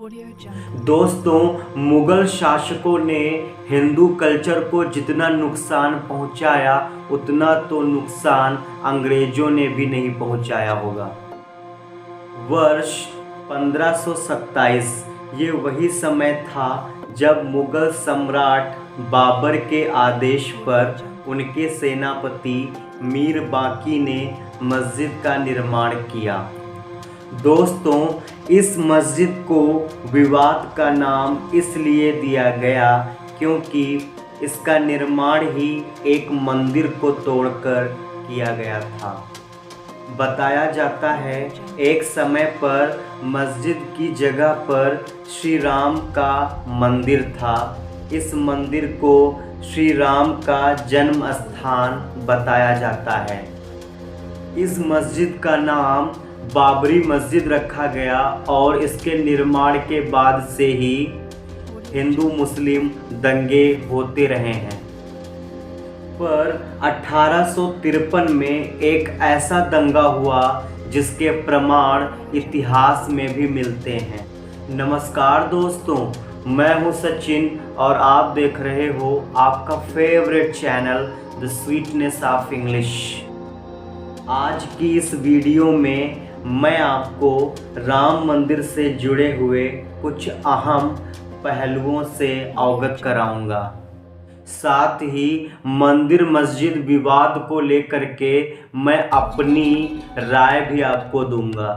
दोस्तों, मुगल शासकों ने हिंदू कल्चर को जितना नुकसान पहुंचाया उतना तो नुकसान अंग्रेजों ने भी नहीं पहुंचाया होगा। वर्ष 1527 ये वही समय था जब मुगल सम्राट बाबर के आदेश पर उनके सेनापति मीर बाकी ने मस्जिद का निर्माण किया। दोस्तों, इस मस्जिद को विवाद का नाम इसलिए दिया गया क्योंकि इसका निर्माण ही एक मंदिर को तोड़कर किया गया था। बताया जाता है एक समय पर मस्जिद की जगह पर श्री राम का मंदिर था। इस मंदिर को श्री राम का जन्म स्थान बताया जाता है। इस मस्जिद का नाम बाबरी मस्जिद रखा गया और इसके निर्माण के बाद से ही हिंदू मुस्लिम दंगे होते रहे हैं। पर 1853 में एक ऐसा दंगा हुआ जिसके प्रमाण इतिहास में भी मिलते हैं। नमस्कार दोस्तों, मैं हूं सचिन और आप देख रहे हो आपका favourite channel the sweetness of English. आज की इस वीडियो में मैं आपको राम मंदिर से जुड़े हुए कुछ अहम पहलुओं से अवगत कराऊंगा। साथ ही मंदिर मस्जिद विवाद को लेकर के मैं अपनी राय भी आपको दूंगा।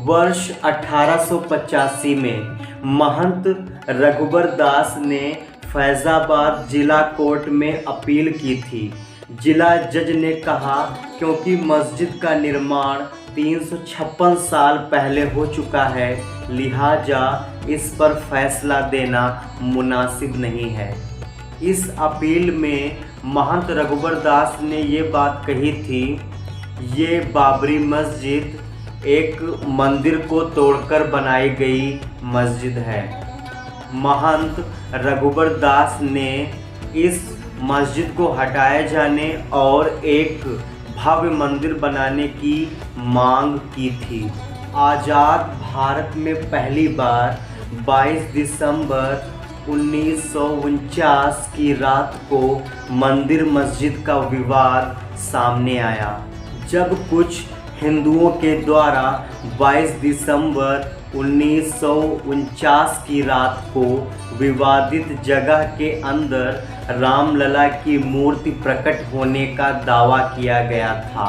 वर्ष 1885 में महंत रघुबर दास ने फैजाबाद जिला कोर्ट में अपील की थी। जिला जज ने कहा क्योंकि मस्जिद का निर्माण 356 साल पहले हो चुका है, लिहाजा इस पर फैसला देना मुनासिब नहीं है। इस अपील में महंत रघुबर दास ने ये बात कही थी, ये बाबरी मस्जिद एक मंदिर को तोड़कर बनाई गई मस्जिद है। महंत रघुबर दास ने इस मस्जिद को हटाए जाने और एक भव्य मंदिर बनाने की मांग की थी। आज़ाद भारत में पहली बार 22 दिसंबर 1949 की रात को मंदिर मस्जिद का विवाद सामने आया, जब कुछ हिंदुओं के द्वारा 22 दिसंबर 1949 की रात को विवादित जगह के अंदर रामलला की मूर्ति प्रकट होने का दावा किया गया था।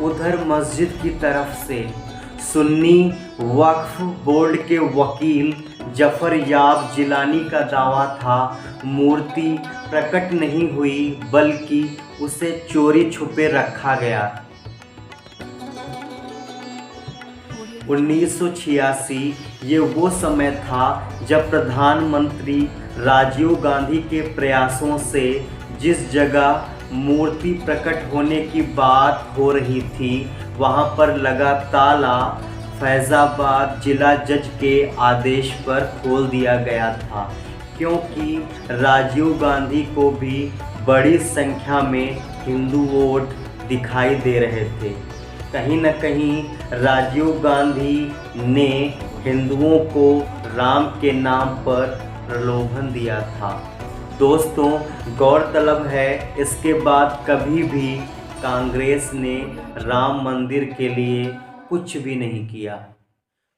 उधर मस्जिद की तरफ से सुन्नी वक्फ बोर्ड के वकील जफर याब जिलानी का दावा था मूर्ति प्रकट नहीं हुई बल्कि उसे चोरी छुपे रखा गया। 1986 ये वो समय था जब प्रधानमंत्री राजीव गांधी के प्रयासों से जिस जगह मूर्ति प्रकट होने की बात हो रही थी वहां पर लगा ताला फैजाबाद जिला जज के आदेश पर खोल दिया गया था, क्योंकि राजीव गांधी को भी बड़ी संख्या में हिंदू वोट दिखाई दे रहे थे। कहीं न कहीं राजीव गांधी ने हिंदुओं को राम के नाम पर प्रलोभन दिया था। दोस्तों, गौरतलब है इसके बाद कभी भी कांग्रेस ने राम मंदिर के लिए कुछ भी नहीं किया।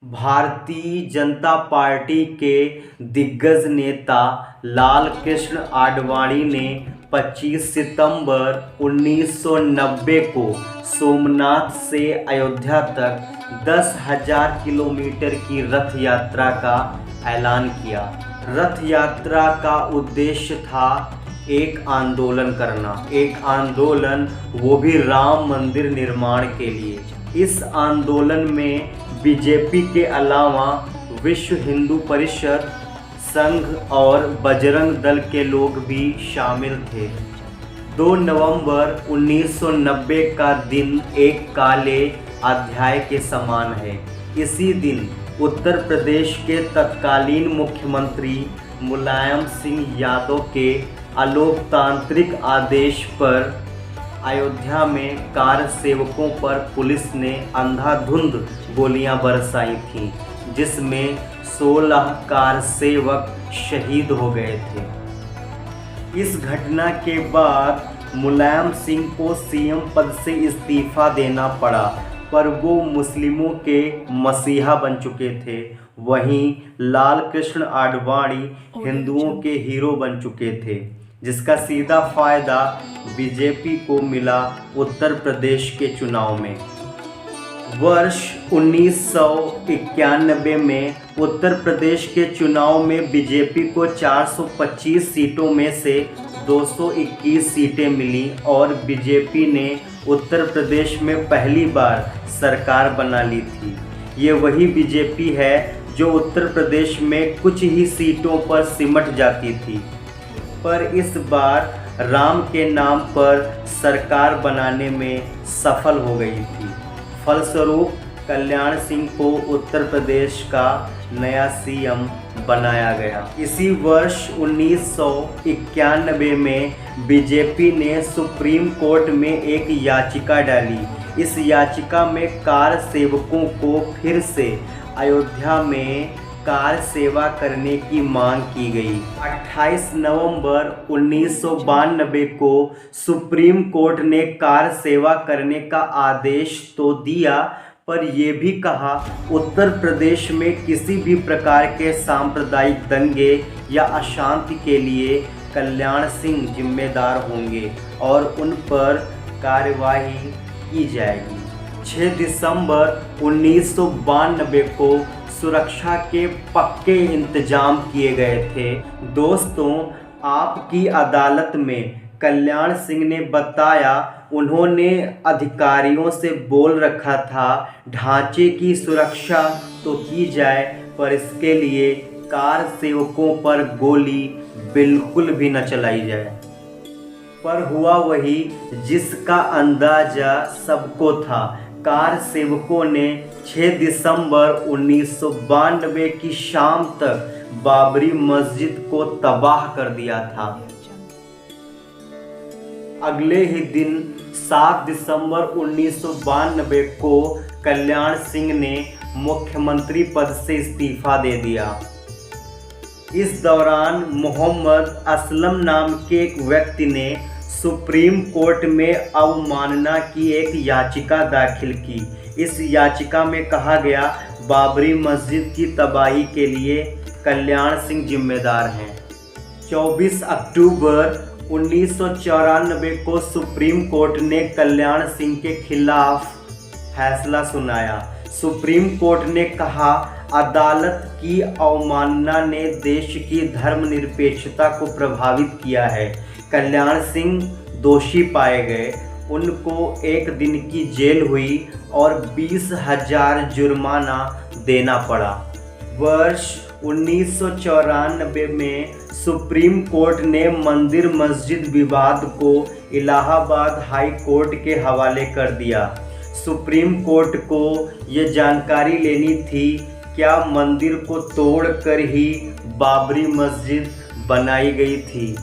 भारतीय जनता पार्टी के दिग्गज नेता लाल कृष्ण आडवाणी ने 25 सितंबर 1990 को सोमनाथ से अयोध्या तक 10,000 किलोमीटर की रथ यात्रा का ऐलान किया। रथ यात्रा का उद्देश्य था एक आंदोलन करना, एक आंदोलन वो भी राम मंदिर निर्माण के लिए। इस आंदोलन में बीजेपी के अलावा विश्व हिंदू परिषद, संघ और बजरंग दल के लोग भी शामिल थे। 2 नवंबर 1990 का दिन एक काले अध्याय के समान है। इसी दिन उत्तर प्रदेश के तत्कालीन मुख्यमंत्री मुलायम सिंह यादव के अलोकतांत्रिक आदेश पर अयोध्या में कार सेवकों पर पुलिस ने अंधाधुंध गोलियां बरसाई थीं, जिसमें 16 कार सेवक शहीद हो गए थे। इस घटना के बाद मुलायम सिंह को सीएम पद से इस्तीफा देना पड़ा, पर वो मुस्लिमों के मसीहा बन चुके थे। वहीं लाल कृष्ण आडवाणी हिंदुओं के हीरो बन चुके थे, जिसका सीधा फायदा बीजेपी को मिला उत्तर प्रदेश के चुनाव में। वर्ष 1991 में उत्तर प्रदेश के चुनाव में बीजेपी को 425 सीटों में से 221 सीटें मिली और बीजेपी ने उत्तर प्रदेश में पहली बार सरकार बना ली थी। ये वही बीजेपी है जो उत्तर प्रदेश में कुछ ही सीटों पर सिमट जाती थी, पर इस बार राम के नाम पर सरकार बनाने में सफल हो गई थी। फलस्वरूप कल्याण सिंह को उत्तर प्रदेश का नया सीएम बनाया गया। इसी वर्ष 1991 में बीजेपी ने सुप्रीम कोर्ट में एक याचिका डाली। इस याचिका में कार सेवकों को फिर से अयोध्या में कार सेवा करने की मांग की गई। 28 नवंबर 1992 को सुप्रीम कोर्ट ने कार सेवा करने का आदेश तो दिया, पर यह भी कहा उत्तर प्रदेश में किसी भी प्रकार के सांप्रदायिक दंगे या अशांति के लिए कल्याण सिंह जिम्मेदार होंगे और उन पर कार्यवाही की जाएगी। 6 दिसंबर 1992 को सुरक्षा के पक्के इंतजाम किए गए थे। दोस्तों, आपकी अदालत में कल्याण सिंह ने बताया उन्होंने अधिकारियों से बोल रखा था ढांचे की सुरक्षा तो की जाए, पर इसके लिए कार सेवकों पर गोली बिल्कुल भी न चलाई जाए। पर हुआ वही जिसका अंदाजा सबको था। कार सेवकों ने 6 दिसंबर 1992 की शाम तक बाबरी मस्जिद को तबाह कर दिया था। अगले ही दिन 7 दिसंबर 1992 को कल्याण सिंह ने मुख्यमंत्री पद से इस्तीफा दे दिया। इस दौरान मोहम्मद असलम नाम के एक व्यक्ति ने सुप्रीम कोर्ट में अवमानना की एक याचिका दाखिल की। इस याचिका में कहा गया बाबरी मस्जिद की तबाही के लिए कल्याण सिंह जिम्मेदार हैं। 24 अक्टूबर 1994 को सुप्रीम कोर्ट ने कल्याण सिंह के खिलाफ फैसला सुनाया। सुप्रीम कोर्ट ने कहा अदालत की अवमानना ने देश की धर्मनिरपेक्षता को प्रभावित किया है। कल्याण सिंह दोषी पाए गए, उनको 1 दिन की जेल हुई और 20,000 जुर्माना देना पड़ा। वर्ष 1994 में सुप्रीम कोर्ट ने मंदिर मस्जिद विवाद को इलाहाबाद हाई कोर्ट के हवाले कर दिया। सुप्रीम कोर्ट को ये जानकारी लेनी थी क्या मंदिर को तोड़कर ही बाबरी मस्जिद बनाई गई थी।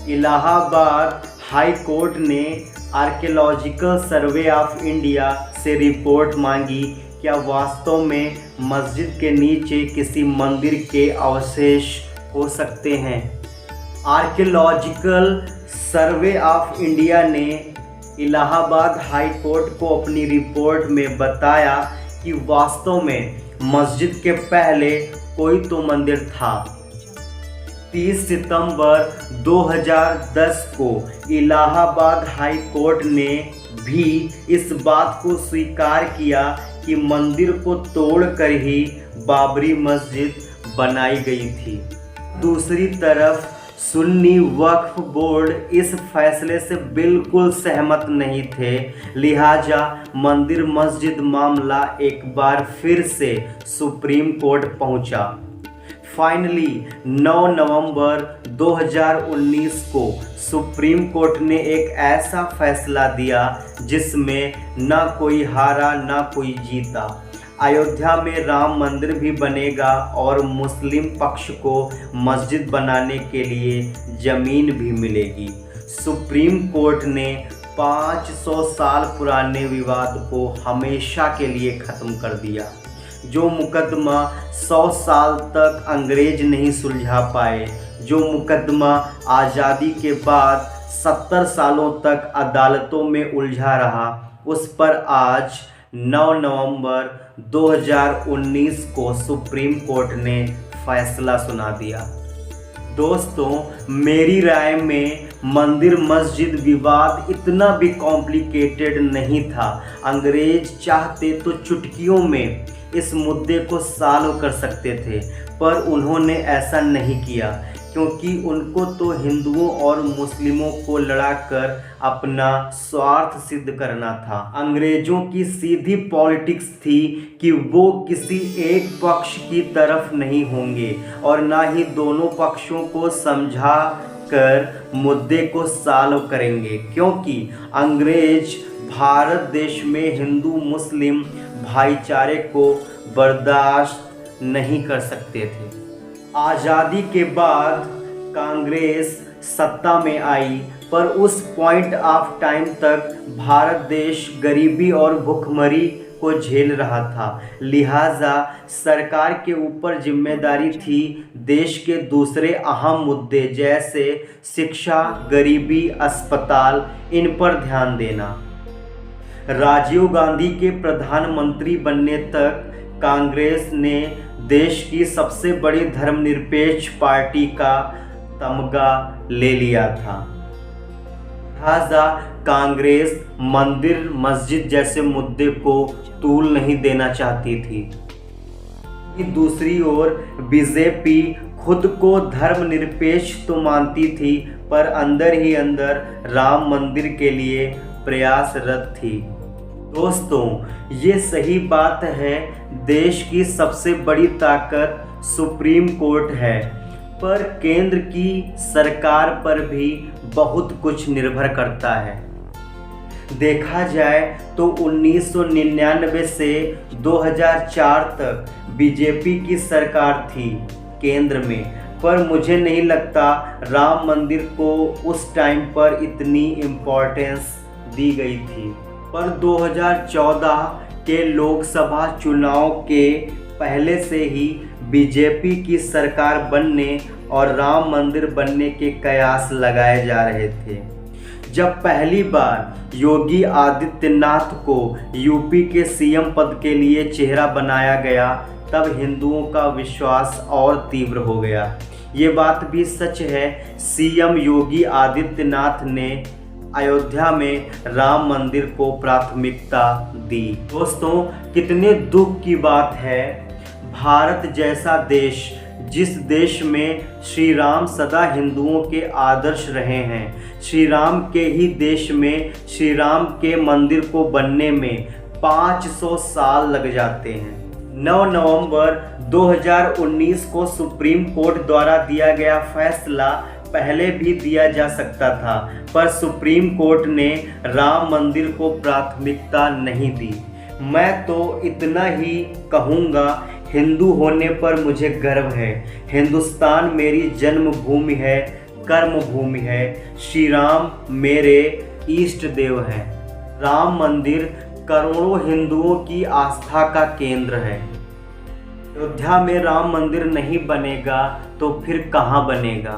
इलाहाबाद हाई कोर्ट ने आर्कियोलॉजिकल सर्वे ऑफ इंडिया से रिपोर्ट मांगी क्या वास्तव में मस्जिद के नीचे किसी मंदिर के अवशेष हो सकते हैं। आर्कियोलॉजिकल सर्वे ऑफ इंडिया ने इलाहाबाद हाई कोर्ट को अपनी रिपोर्ट में बताया कि वास्तव में मस्जिद के पहले कोई तो मंदिर था। 30 सितंबर 2010 को इलाहाबाद हाई कोर्ट ने भी इस बात को स्वीकार किया कि मंदिर को तोड़कर ही बाबरी मस्जिद बनाई गई थी। दूसरी तरफ सुन्नी वक्फ बोर्ड इस फैसले से बिल्कुल सहमत नहीं थे, लिहाजा मंदिर मस्जिद मामला एक बार फिर से सुप्रीम कोर्ट पहुंचा। फाइनली 9 नवंबर 2019 को सुप्रीम कोर्ट ने एक ऐसा फैसला दिया जिसमें न कोई हारा न कोई जीता। अयोध्या में राम मंदिर भी बनेगा और मुस्लिम पक्ष को मस्जिद बनाने के लिए ज़मीन भी मिलेगी। सुप्रीम कोर्ट ने 500 साल पुराने विवाद को हमेशा के लिए ख़त्म कर दिया। जो मुकदमा 100 साल तक अंग्रेज नहीं सुलझा पाए, जो मुकदमा आज़ादी के बाद 70 सालों तक अदालतों में उलझा रहा, उस पर आज 9 नवंबर 2019 को सुप्रीम कोर्ट ने फैसला सुना दिया। दोस्तों, मेरी राय में मंदिर मस्जिद विवाद इतना भी कॉम्प्लिकेटेड नहीं था। अंग्रेज चाहते तो चुटकियों में इस मुद्दे को सॉल्व कर सकते थे, पर उन्होंने ऐसा नहीं किया, क्योंकि उनको तो हिंदुओं और मुस्लिमों को लड़ाकर अपना स्वार्थ सिद्ध करना था। अंग्रेजों की सीधी पॉलिटिक्स थी कि वो किसी एक पक्ष की तरफ नहीं होंगे और ना ही दोनों पक्षों को समझा कर मुद्दे को सॉल्व करेंगे, क्योंकि अंग्रेज भारत देश में हिंदू मुस्लिम भाईचारे को बर्दाश्त नहीं कर सकते थे। आज़ादी के बाद कांग्रेस सत्ता में आई, पर उस पॉइंट ऑफ टाइम तक भारत देश गरीबी और भुखमरी को झेल रहा था। लिहाजा सरकार के ऊपर जिम्मेदारी थी देश के दूसरे अहम मुद्दे जैसे शिक्षा, गरीबी, अस्पताल, इन पर ध्यान देना। राजीव गांधी के प्रधानमंत्री बनने तक कांग्रेस ने देश की सबसे बड़ी धर्मनिरपेक्ष पार्टी का तमगा ले लिया था। लिहाजा कांग्रेस मंदिर मस्जिद जैसे मुद्दे को तूल नहीं देना चाहती थी। दूसरी ओर बीजेपी खुद को धर्मनिरपेक्ष तो मानती थी, पर अंदर ही अंदर राम मंदिर के लिए प्रयासरत थी। दोस्तों, ये सही बात है, देश की सबसे बड़ी ताकत सुप्रीम कोर्ट है, पर केंद्र की सरकार पर भी बहुत कुछ निर्भर करता है। देखा जाए तो 1999 से 2004 तक बीजेपी की सरकार थी केंद्र में, पर मुझे नहीं लगता राम मंदिर को उस टाइम पर इतनी इम्पोर्टेंस दी गई थी। पर 2014 के लोकसभा चुनाव के पहले से ही बीजेपी की सरकार बनने और राम मंदिर बनने के कयास लगाए जा रहे थे। जब पहली बार योगी आदित्यनाथ को यूपी के सीएम पद के लिए चेहरा बनाया गया, तब हिंदुओं का विश्वास और तीव्र हो गया। ये बात भी सच है, सीएम योगी आदित्यनाथ ने अयोध्या में राम मंदिर को प्राथमिकता दी। दोस्तों, कितने दुख की बात है, भारत जैसा देश, जिस देश में श्री राम सदा हिंदुओं के आदर्श रहे हैं, श्री राम के ही देश में श्री राम के मंदिर को बनने में 500 साल लग जाते हैं। 9 नवंबर 2019 को सुप्रीम कोर्ट द्वारा दिया गया फैसला पहले भी दिया जा सकता था, पर सुप्रीम कोर्ट ने राम मंदिर को प्राथमिकता नहीं दी। मैं तो इतना ही कहूँगा, हिंदू होने पर मुझे गर्व है। हिंदुस्तान मेरी जन्मभूमि है, कर्मभूमि है। श्री राम मेरे इष्ट देव हैं। राम मंदिर करोड़ों हिंदुओं की आस्था का केंद्र है। अयोध्या में राम मंदिर नहीं बनेगा तो फिर कहाँ बनेगा?